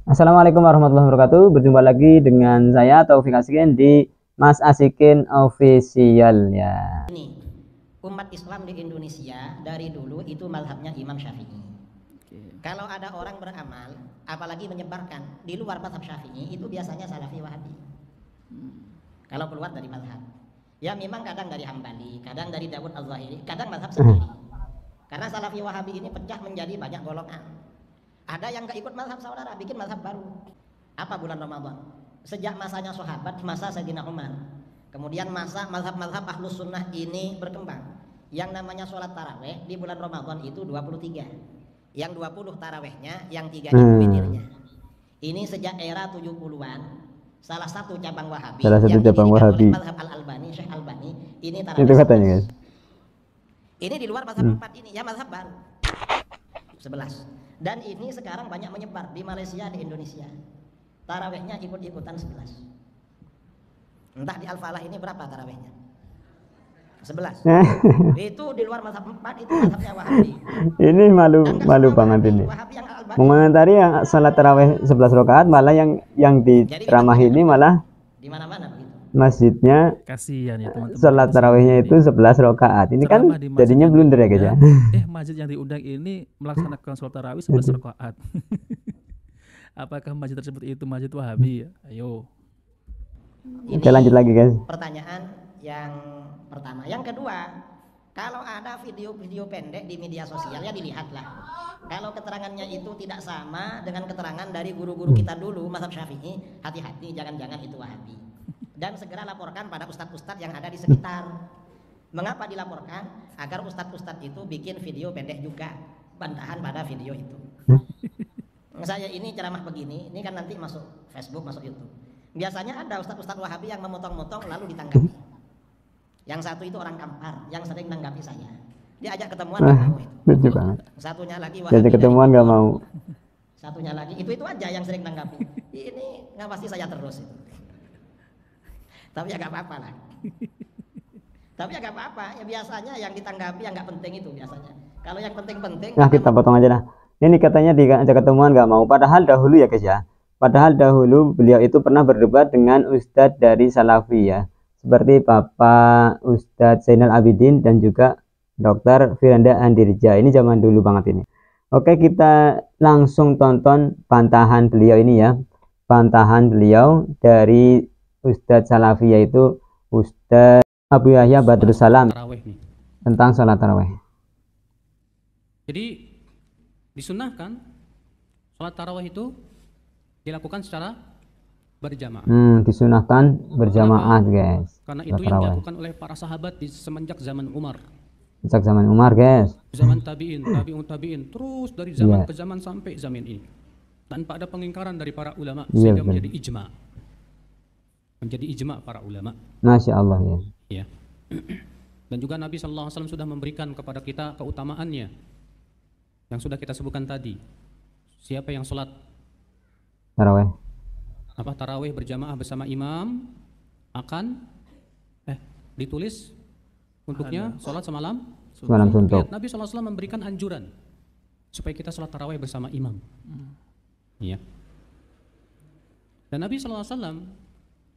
Assalamualaikum warahmatullahi wabarakatuh. Berjumpa lagi dengan saya Taufik Asikin di Mas Asikin Official ya. Ini umat Islam di Indonesia dari dulu itu mazhabnya Imam Syafi'i. Kalau ada orang beramal, apalagi menyebarkan di luar mazhab Syafi'i, itu biasanya Salafi Wahabi. Kalau keluar dari mazhab, ya memang kadang dari Hambali, kadang dari Dawud Al-Zahiri, kadang mazhab sendiri. Karena Salafi Wahabi ini pecah menjadi banyak golongan. Ada yang nggak ikut mazhab saudara, bikin mazhab baru. Apa bulan Ramadan? Sejak masanya sahabat, masa Sayyidina Umar. Kemudian masa mazhab-mazhab Ahlus Sunnah ini berkembang. Yang namanya sholat taraweh di bulan Ramadan itu 23. Yang 20 tarawehnya, yang 3 itu witirnya. Ini sejak era 70-an, salah satu cabang Wahabi. Salah satu cabang Wahabi. Mazhab Al-Albani, Syekh Albani, ini taraweh. Itu katanya, guys. Ini di luar mazhab 4 ini, ya mazhab baru. 11. Dan ini sekarang banyak menyebar di Malaysia, di Indonesia. Tarawehnya ikut-ikutan 11. Entah di Al-Falah ini berapa tarawehnya? 11. Itu di luar mazhab 4 itu mazhabnya Wahabi. Ini malu banget ini. Mengomentari yang salat taraweh 11 rakaat, malah yang di ceramah ini malah di mana-mana begitu. Masjidnya kasihan ya teman-teman. Salat tarawihnya itu 11 rakaat. Ini kan jadinya blunder ya guys ya. Masjid yang diundang ini melaksanakan sholat tarawih 11 rakaat. Apakah masjid tersebut itu masjid Wahabi? Ayo. Kita lanjut lagi guys. Pertanyaan yang pertama. Yang kedua, kalau ada video-video pendek di media sosial ya dilihatlah. Kalau keterangannya itu tidak sama dengan keterangan dari guru-guru kita dulu mazhab Syafi'i, hati-hati jangan-jangan itu Wahabi. Dan segera laporkan pada ustadz-ustadz yang ada di sekitar. Mengapa dilaporkan? Agar ustadz-ustadz itu bikin video pendek juga, bantahan pada video itu. Saya ini ceramah begini, ini kan nanti masuk Facebook, masuk YouTube. Biasanya ada ustadz-ustadz Wahabi yang memotong-motong lalu ditanggapi. Yang satu itu orang Kampar, yang sering nanggapi saya. Diajak ketemuan nggak mau itu. Lucu banget. Satunya lagi Wahabi. Diajak ketemuan nggak mau. Satunya lagi itu aja yang sering nanggapi. Ini ngawasi saya terus itu. Tapi ya gak apa-apa lah. Tapi ya gak apa-apa. Ya biasanya yang ditanggapi yang gak penting itu biasanya. Kalau yang penting-penting. Nah kita potong aja lah. Ini katanya diajak ketemuan nggak mau. Padahal dahulu ya guys ya. Padahal dahulu beliau itu pernah berdebat dengan Ustadz dari Salafi ya. Seperti Bapak Ustadz Zainal Abidin dan juga Dr. Firanda Andirja. Ini zaman dulu banget ini. Oke, kita langsung tonton bantahan beliau ini ya. Bantahan beliau dari Ustadz Salafi, yaitu Ustadz Abu Yahya Badrus Salam tentang sholat taraweh. Jadi disunahkan sholat taraweh itu dilakukan secara berjamaah. Disunahkan berjamaah guys. Karena itu yang dilakukan oleh para sahabat di semenjak zaman Umar. Sejak zaman Umar guys. Zaman tabiin, tabiin, terus dari zaman ke zaman sampai zaman ini. Tanpa ada pengingkaran dari para ulama sehingga menjadi ijma. Menjadi ijma para ulama. Masya Allah ya. Ya. Dan juga Nabi SAW sudah memberikan kepada kita keutamaannya yang sudah kita sebutkan tadi. Siapa yang sholat taraweh? Taraweh berjamaah bersama imam akan ditulis untuknya sholat semalam suntuk. Nabi SAW memberikan anjuran supaya kita sholat taraweh bersama imam. Ya. Dan Nabi SAW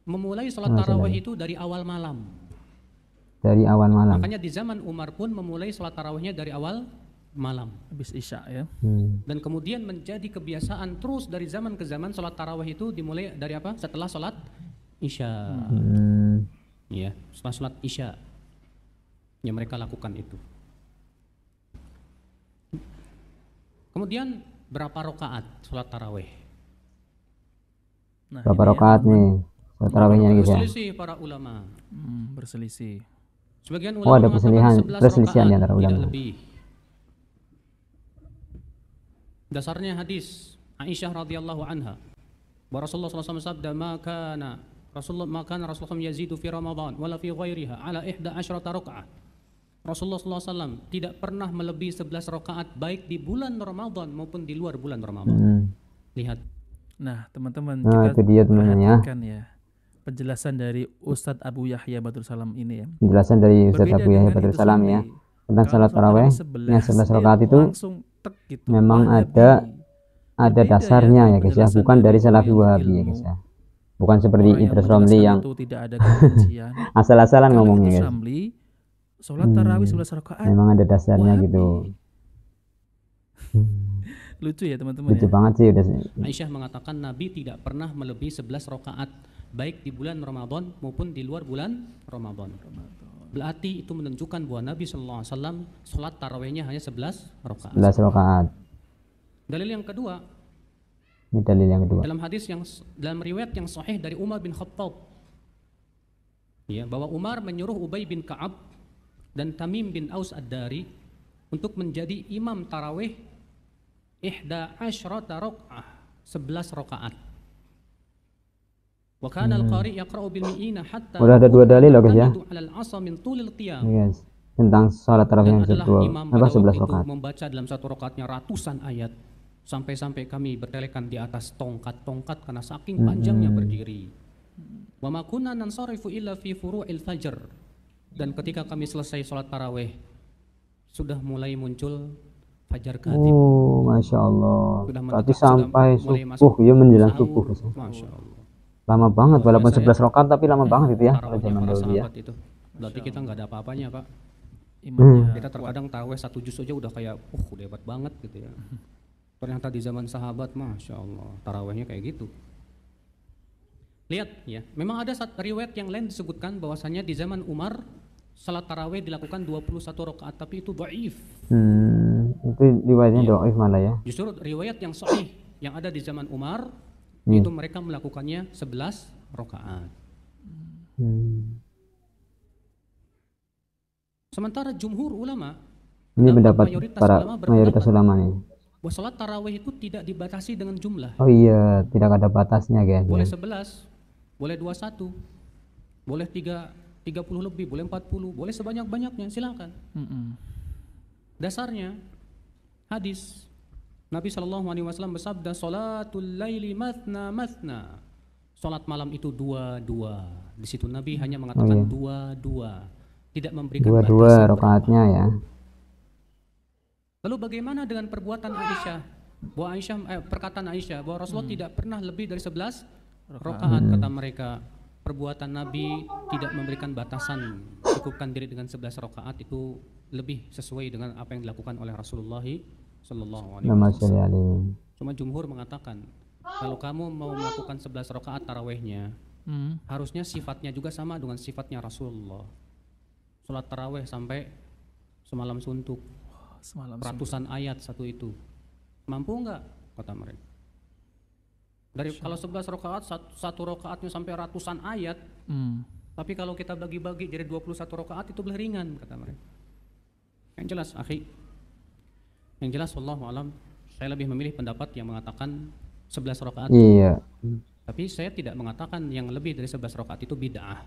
memulai sholat tarawih itu dari awal malam. Dari awal malam. Makanya di zaman Umar pun memulai sholat tarawihnya dari awal malam, habis isya ya. Dan kemudian menjadi kebiasaan terus dari zaman ke zaman sholat tarawih itu dimulai dari apa? Setelah sholat isya. Ya, setelah sholat isya yang mereka lakukan itu. Kemudian berapa rakaat sholat tarawih? Nah, berapa rakaat nih? Tarawihnya guys ya. Berselisih para ulama. Berselisih. Sebagian ulama ada perselisihan di antara ulama. Lebih. Dasarnya hadis Aisyah radhiyallahu anha. Bahwa Rasulullah SAW sabda, Rasulullah yazidu fi Ramadan wala fi ghairiha ala 11 rakaat. Rasulullah SAW tidak pernah melebihi 11 rakaat baik di bulan Ramadan maupun di luar bulan Ramadan. Lihat. Nah, teman-teman, itu dia teman-teman ya. Penjelasan dari Ustadz Abu Yahya Badrus Salam ini ya. Penjelasan dari Ustadz Abu Yahya Badrus Salam ya tentang salat taraweh yang 11 rakaat itu gitu, memang ada ada Berbeda dasarnya ya kalau guys ya, penjelasan bukan dari orang Salafi yang Wahabi ya berilmu, guys ya. Bukan seperti orang yang Idrus Romli menjelaskan yang itu tidak ada kebencian. asal-asalan Kalau ngomongnya Idrus guys. Ramli sholat tarawih 11 rakaat Memang ada dasarnya Wahabi. gitu. Lucu ya teman-teman Lucu ya. banget sih udah. Aisyah mengatakan Nabi tidak pernah melebihi 11 rakaat baik di bulan Ramadan maupun di luar bulan Ramadan. Berarti itu menunjukkan bahwa Nabi sallallahu alaihi wasallam salat tarawihnya hanya 11 rakaat. 11 rakaat. Dalil yang kedua, Ini dalil yang kedua. dalam riwayat yang sahih dari Umar bin Khattab, ya, bahwa Umar menyuruh Ubay bin Ka'ab dan Tamim bin Aus Ad-Dari untuk menjadi imam tarawih 11 rakaat, 11 rakaat. Wa kana al-qari yaqra'u bil mi'ina hatta Udah ada dua dalil loh guys ya. Alal asa min tulil qiyam. Yes. Tentang salat tarawih yang Adalah kedua. imam Apa pada waktu 11 itu rakaat. membaca dalam satu rakaatnya ratusan ayat sampai kami bertelekan di atas tongkat-tongkat karena saking panjangnya berdiri. Wa ma kunna nansarifu illa fi furu'il fajr. Dan ketika kami selesai sholat tarawih sudah mulai muncul fajar kadhib. Oh, masya Allah. Sudah Berarti mendekat, sudah sampai mulai subuh masuk ya, menjelang sahur. subuh guys ya. Masya Allah. Lama banget Luar walaupun biasa 11 rakaat tapi lama banget gitu ya kalau Tarawihnya zaman para dahulu ya. sahabat itu. Berarti kita nggak ada apa-apanya, Pak. Imannya Kita terkadang tarawih 1 juz aja udah kayak udah hebat banget gitu ya. Ternyata di zaman sahabat, masya Allah, tarawihnya kayak gitu. Lihat ya, memang ada riwayat yang lain disebutkan bahwasanya di zaman Umar salat tarawih dilakukan 21 rakaat, tapi itu dhaif. Itu riwayatnya dhaif malah ya. Justru riwayat yang sahih yang ada di zaman Umar Iya. itu mereka melakukannya 11 rakaat. Sementara jumhur ulama, Ini pendapat para ulama mayoritas ulama nih. bahwa salat tarawih itu tidak dibatasi dengan jumlah. Oh iya, tidak ada batasnya guys. Boleh Ya. 11, boleh 21, boleh 30 lebih, boleh 40, boleh sebanyak-banyaknya, silakan. Dasarnya hadis Nabi SAW bersabda, "Salatul laili mathna mathna." Salat malam itu dua-dua. Di situ Nabi hanya mengatakan dua-dua, tidak memberikan Dua-dua batasan rakaatnya ya. Lalu bagaimana dengan perbuatan Aisyah? Bahwa perkataan Aisyah bahwa Rasulullah tidak pernah lebih dari 11 rakaat. Kata mereka, perbuatan Nabi tidak memberikan batasan, cukupkan diri dengan 11 rakaat, itu lebih sesuai dengan apa yang dilakukan oleh Rasulullah sallallahu alaihi wasallam. Cuma jumhur mengatakan, kalau kamu mau melakukan 11 rakaat tarawihnya, harusnya sifatnya juga sama dengan sifatnya Rasulullah. Salat tarawih sampai semalam suntuk. Ratusan ayat satu itu. Mampu enggak? Kata mereka. Kalau 11 rakaat, satu rakaatnya sampai ratusan ayat. Tapi kalau kita bagi-bagi jadi 21 rakaat itu lebih ringan, kata mereka. Yang jelas, akhi. Yang jelas, wallahu alam, saya lebih memilih pendapat yang mengatakan 11 rakaat. Iya. Tapi saya tidak mengatakan yang lebih dari 11 rakaat itu bid'ah.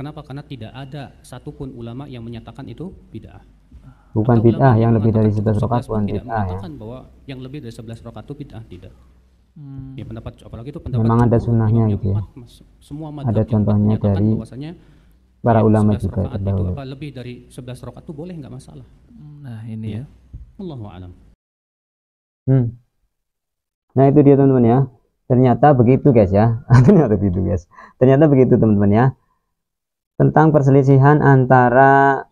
Kenapa? Karena tidak ada satupun ulama yang menyatakan itu bid'ah. Bukan Atau bid'ah ulama yang lebih dari 11 mengatakan rakaat bukan tidak bid'ah ya. mengatakan bahwa yang lebih dari 11 rakaat itu bid'ah, tidak. Ya pendapat, apalagi itu pendapat Memang ada jumhur, sunnahnya imam gitu ya. Semua Ada madhab yang contohnya menyatakan dari bahwasanya para ya, ulama 11 juga rakaat itu terdahulu. apa lebih dari 11 rakaat itu boleh, nggak masalah. Nah ini ya. Allahu a'lam. Nah itu dia teman-teman ya. Ternyata begitu guys ya. Ternyata begitu guys. Ternyata begitu teman-teman ya. Tentang perselisihan antara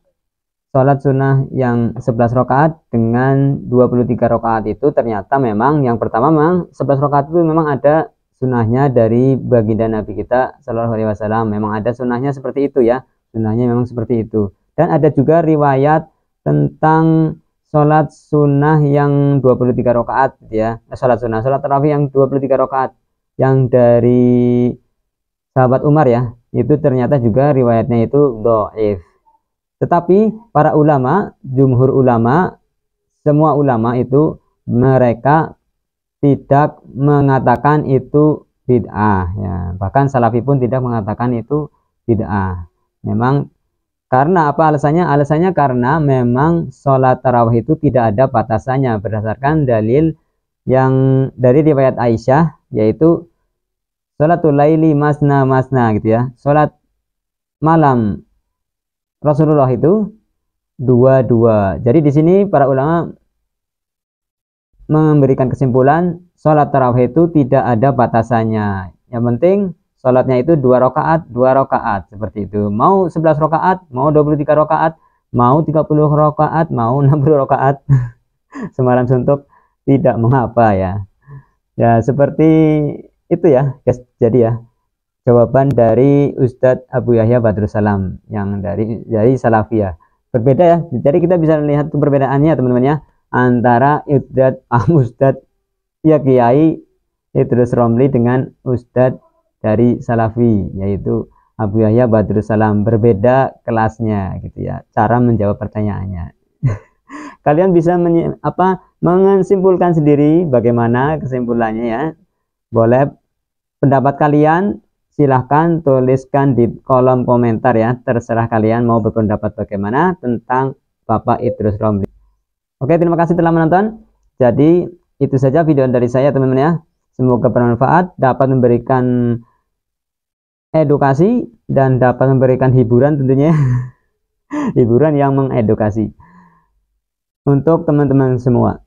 sholat sunnah yang 11 rakaat dengan 23 rakaat itu, ternyata memang yang pertama memang 11 rakaat itu memang ada sunnahnya dari baginda Nabi kita Shallallahu Alaihi Wasallam. Memang ada sunnahnya seperti itu ya. Sunnahnya memang seperti itu. Dan ada juga riwayat tentang sholat sunnah yang 23 rakaat ya. Sholat tarawih yang 23 rakaat yang dari sahabat Umar ya. Itu ternyata juga riwayatnya itu dhaif. Tetapi para ulama, jumhur ulama, semua ulama itu mereka tidak mengatakan itu bid'ah ya. Bahkan Salafi pun tidak mengatakan itu bid'ah. Memang karena apa alasannya? Alasannya karena memang sholat tarawih itu tidak ada batasannya berdasarkan dalil yang dari riwayat Aisyah, yaitu sholatul laili masna masna gitu ya. Sholat malam Rasulullah itu dua-dua. Jadi di sini para ulama memberikan kesimpulan sholat tarawih itu tidak ada batasannya. Yang penting sholatnya itu 2 rakaat seperti itu. Mau 11 rakaat, mau 23 rakaat, mau 30 rakaat, mau 60 rakaat. Semalam suntuk tidak mengapa ya. Ya seperti itu ya guys. Jadi ya jawaban dari Ustadz Abu Yahya Badrussalam yang dari Salafiyah. Berbeda ya. Jadi kita bisa melihat perbedaannya teman-teman ya antara Ustadz ya Kiai Idrus Romli dengan Ustadz dari Salafi yaitu Abu Yahya Badrussalam. Berbeda kelasnya gitu ya, cara menjawab pertanyaannya. Kalian bisa menyimpulkan sendiri bagaimana kesimpulannya ya. Boleh pendapat kalian silahkan tuliskan di kolom komentar ya. Terserah kalian mau berpendapat bagaimana tentang Bapak Idrus Romli. Oke, terima kasih telah menonton. Jadi itu saja video dari saya teman-teman ya. Semoga bermanfaat, dapat memberikan edukasi dan dapat memberikan hiburan tentunya. Hiburan yang mengedukasi untuk teman-teman semua.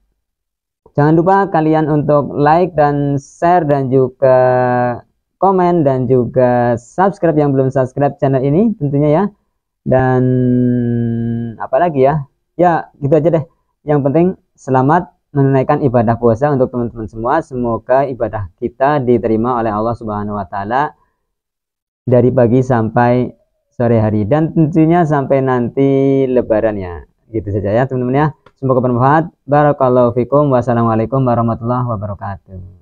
Jangan lupa kalian untuk like dan share dan juga komen dan juga subscribe yang belum subscribe channel ini tentunya ya. Dan apalagi ya, ya gitu aja deh. Yang penting selamat menunaikan ibadah puasa untuk teman-teman semua. Semoga ibadah kita diterima oleh Allah Subhanahu wa taala dari pagi sampai sore hari dan tentunya sampai nanti lebarannya. Gitu saja ya teman-teman ya. Semoga bermanfaat. Barakallahu fikum. Wassalamualaikum warahmatullahi wabarakatuh.